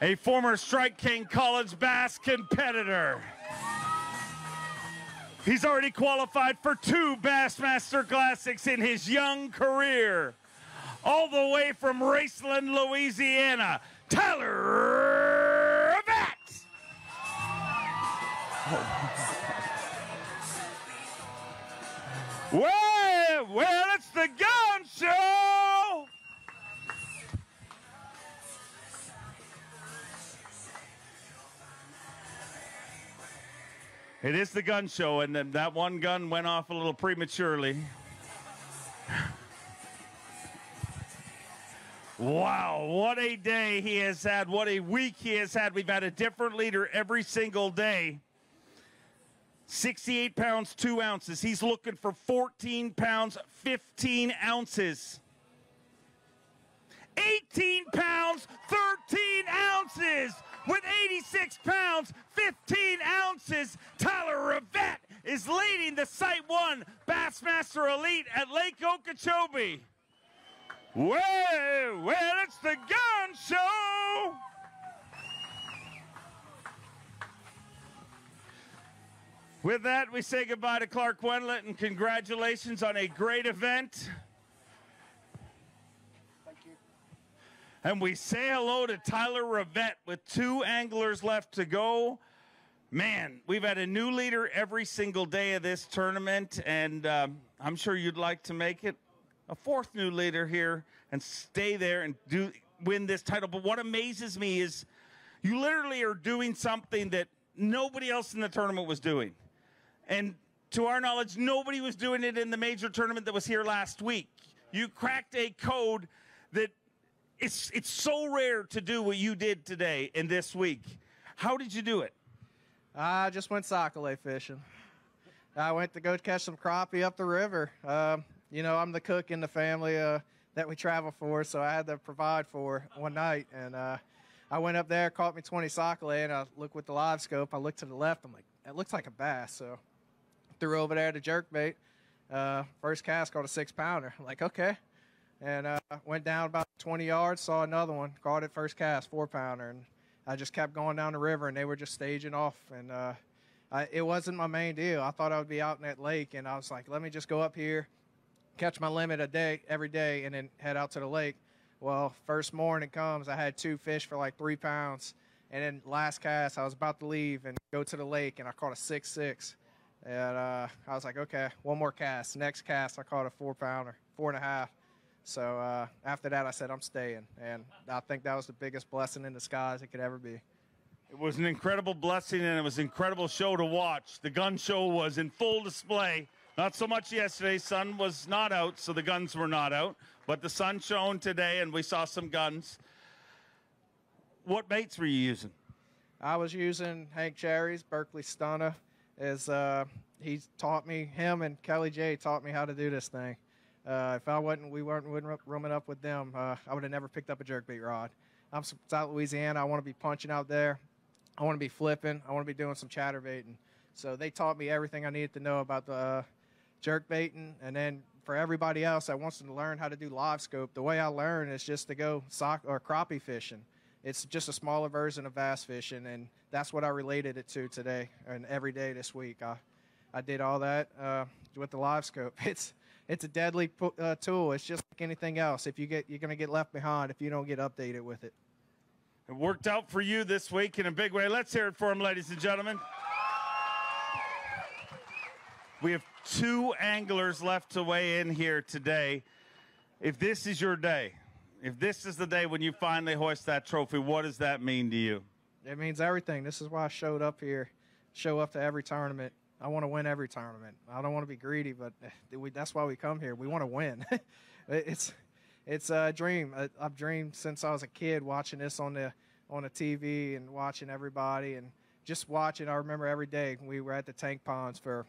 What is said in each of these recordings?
a former Strike King College bass competitor. He's already qualified for 2 Bassmaster Classics in his young career. All the way from Raceland, Louisiana, Tyler Rivet. Well, it's the Gun Show. It is the Gun Show, and then that one gun went off a little prematurely. Wow, what a day he has had. What a week he has had. We've had a different leader every single day. 68 pounds, 2 ounces. He's looking for 14 pounds, 15 ounces. 18 pounds, 13 ounces. With 86 pounds, 15 ounces, Tyler Rivet is leading the SiteOne Bassmaster Elite at Lake Okeechobee. Well, it's the Gun Show. With that, we say goodbye to Clark Wendlandt and congratulations on a great event. Thank you. And we say hello to Tyler Rivet with 2 anglers left to go. Man, we've had a new leader every single day of this tournament, and I'm sure you'd like to make it a 4th new leader here and stay there and win this title. But what amazes me is you literally are doing something that nobody else in the tournament was doing. And to our knowledge, nobody was doing it in the major tournament that was here last week. You cracked a code that it's so rare to do what you did today and this week. How did you do it? I just went sac-a-lait fishing. I went to go catch some crappie up the river. You know, I'm the cook in the family that we travel for, so I had to provide for one night. And I went up there, caught me 20 sac-a-lait, and I looked with the live scope. I looked to the left. I'm like, it looks like a bass. So threw over there to jerkbait. First cast, caught a 6-pounder. I'm like, okay. And went down about 20 yards, saw another one, caught it first cast, 4-pounder. And I just kept going down the river, and they were just staging off. And it wasn't my main deal. I thought I would be out in that lake, and I was like, let me just go up here, catch my limit every day, and then head out to the lake. Well, first morning comes, I had 2 fish for like 3 pounds. And then last cast, I was about to leave and go to the lake, and I caught a 6.6. And I was like, okay, one more cast. Next cast, I caught a 4-pounder, 4.5. So after that, I said, I'm staying. And I think that was the biggest blessing in disguise it could ever be. It was an incredible blessing, and it was an incredible show to watch. The gun show was in full display. Not so much yesterday. Sun was not out, so the guns were not out. But the sun shone today, and we saw some guns. What baits were you using? I was using Hank Cherry's Berkeley Stunner. He taught me, him and Kelly J taught me how to do this thing. If we weren't rooming up with them, I would have never picked up a jerkbait rod. I'm from South Louisiana. I want to be punching out there. I want to be flipping. I want to be doing some chatterbaiting. So they taught me everything I needed to know about the jerkbaiting. And then for everybody else that wants to learn how to do live scope, the way I learn is just to go crappie fishing. It's just a smaller version of bass fishing, and that's what I related it to today and every day this week. I did all that with the live scope. It's a deadly tool. It's just like anything else. You're going to get left behind if you don't get updated with it. It worked out for you this week in a big way. Let's hear it for him, ladies and gentlemen. We have 2 anglers left to weigh in here today. If this is your day, if this is the day when you finally hoist that trophy, what does that mean to you? It means everything. This is why I showed up here, show up to every tournament. I want to win every tournament. I don't want to be greedy, but that's why we come here. We want to win. It's a dream. I've dreamed since I was a kid watching this on the TV and watching everybody and just watching. I remember every day we were at the tank ponds for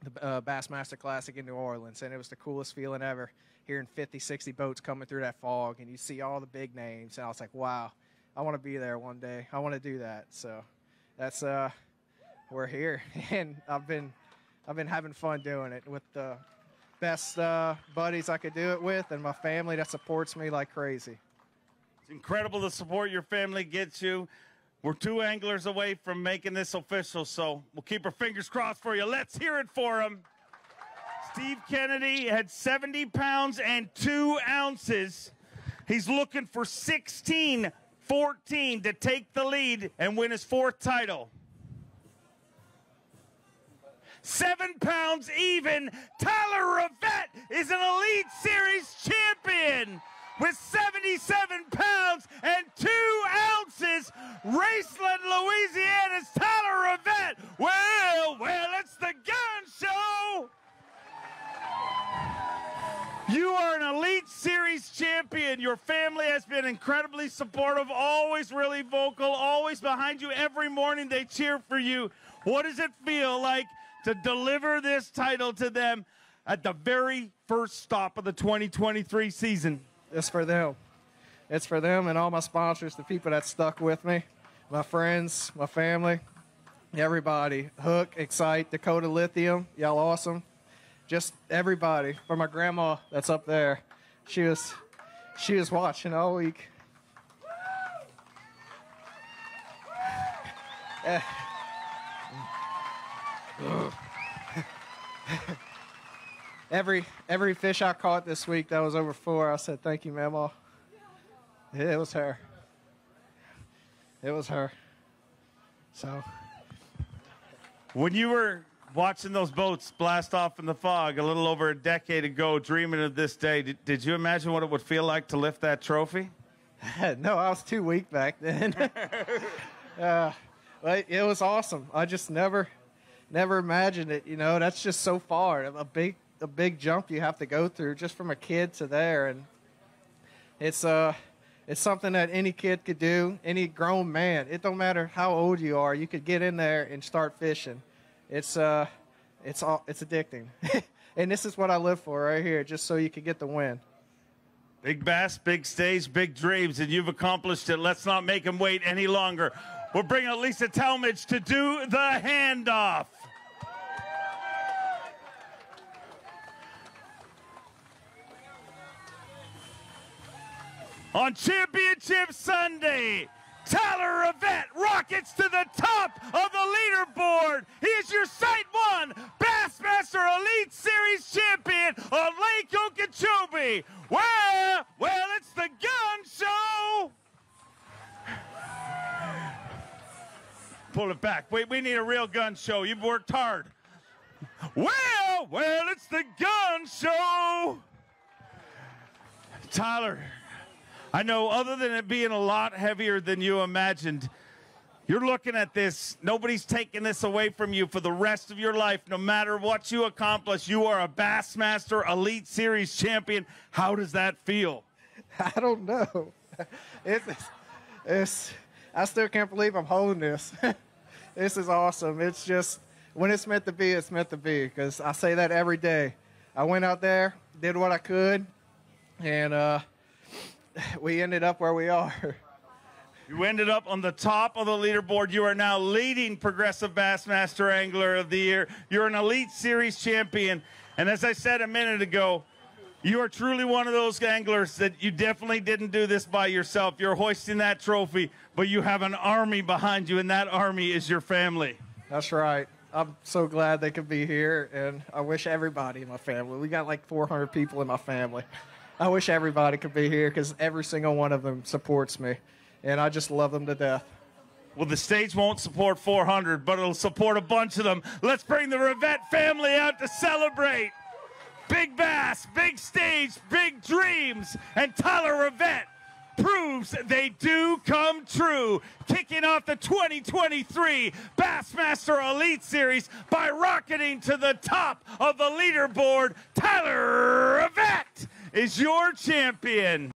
the Bassmaster Classic in New Orleans, and it was the coolest feeling ever, hearing 50, 60 boats coming through that fog, and you see all the big names, and I was like, wow, I want to be there one day. I want to do that. So that's we're here, and I've been having fun doing it with the best buddies I could do it with, and my family that supports me like crazy. Incredible the support your family gets you. We're 2 anglers away from making this official, so we'll keep our fingers crossed for you. Let's hear it for him. Steve Kennedy had 70 pounds and 2 ounces. He's looking for 16-14 to take the lead and win his 4th title. 7 pounds even. Tyler Rivet is an Elite Series champion with 77 pounds and 2 ounces. Raceland, Louisiana's Tyler Rivet. Well, it's the gun show. You are an Elite Series champion. Your family has been incredibly supportive, always really vocal, always behind you. Every morning they cheer for you. What does it feel like to deliver this title to them at the very first stop of the 2023 season? It's for them. It's for them and all my sponsors, the people that stuck with me, my friends, my family, everybody. Hook, Excite, Dakota Lithium, y'all awesome. Just everybody. For my grandma that's up there, she was watching all week. Every fish I caught this week that was over 4, I said, thank you, Mama. It was her. It was her. So. When you were watching those boats blast off in the fog a little over a decade ago, dreaming of this day, did you imagine what it would feel like to lift that trophy? No, I was too weak back then. But it was awesome. I just never imagined it. You know, that's just so far. A big jump you have to go through just from a kid to there, and it's something that any kid could do, any grown man. It don't matter how old you are, you could get in there and start fishing. It's addicting. And this is what I live for right here, just so you can get the win. Big bass, big stage, big dreams, and you've accomplished it. Let's not make him wait any longer. We'll bring out Lisa Talmadge to do the handoff. On Championship Sunday, Tyler Rivet rockets to the top of the leaderboard. He is your SiteOne Bassmaster Elite Series champion of Lake Okeechobee. Well, it's the gun show. Pull it back. Wait, we need a real gun show. You've worked hard. Well, it's the gun show. Tyler, I know other than it being a lot heavier than you imagined, you're looking at this. Nobody's taking this away from you for the rest of your life. No matter what you accomplish, you are a Bassmaster Elite Series champion. How does that feel? I don't know. I still can't believe I'm holding this. This is awesome. It's just, when it's meant to be, it's meant to be, because I say that every day. I went out there, did what I could, and we ended up where we are. You ended up on the top of the leaderboard. You are now leading Progressive Bassmaster Angler of the Year. You're an Elite Series champion. And as I said a minute ago, you are truly one of those anglers that you definitely didn't do this by yourself. You're hoisting that trophy, but you have an army behind you, and that army is your family. That's right. I'm so glad they could be here, and I wish everybody in my family. We got like 400 people in my family. I wish everybody could be here because every single one of them supports me, and I just love them to death. Well, the stage won't support 400, but it'll support a bunch of them. Let's bring the Rivet family out to celebrate. Big bass, big stage, big dreams, and Tyler Rivet proves they do come true. Kicking off the 2023 Bassmaster Elite Series by rocketing to the top of the leaderboard, Tyler Rivet is your champion.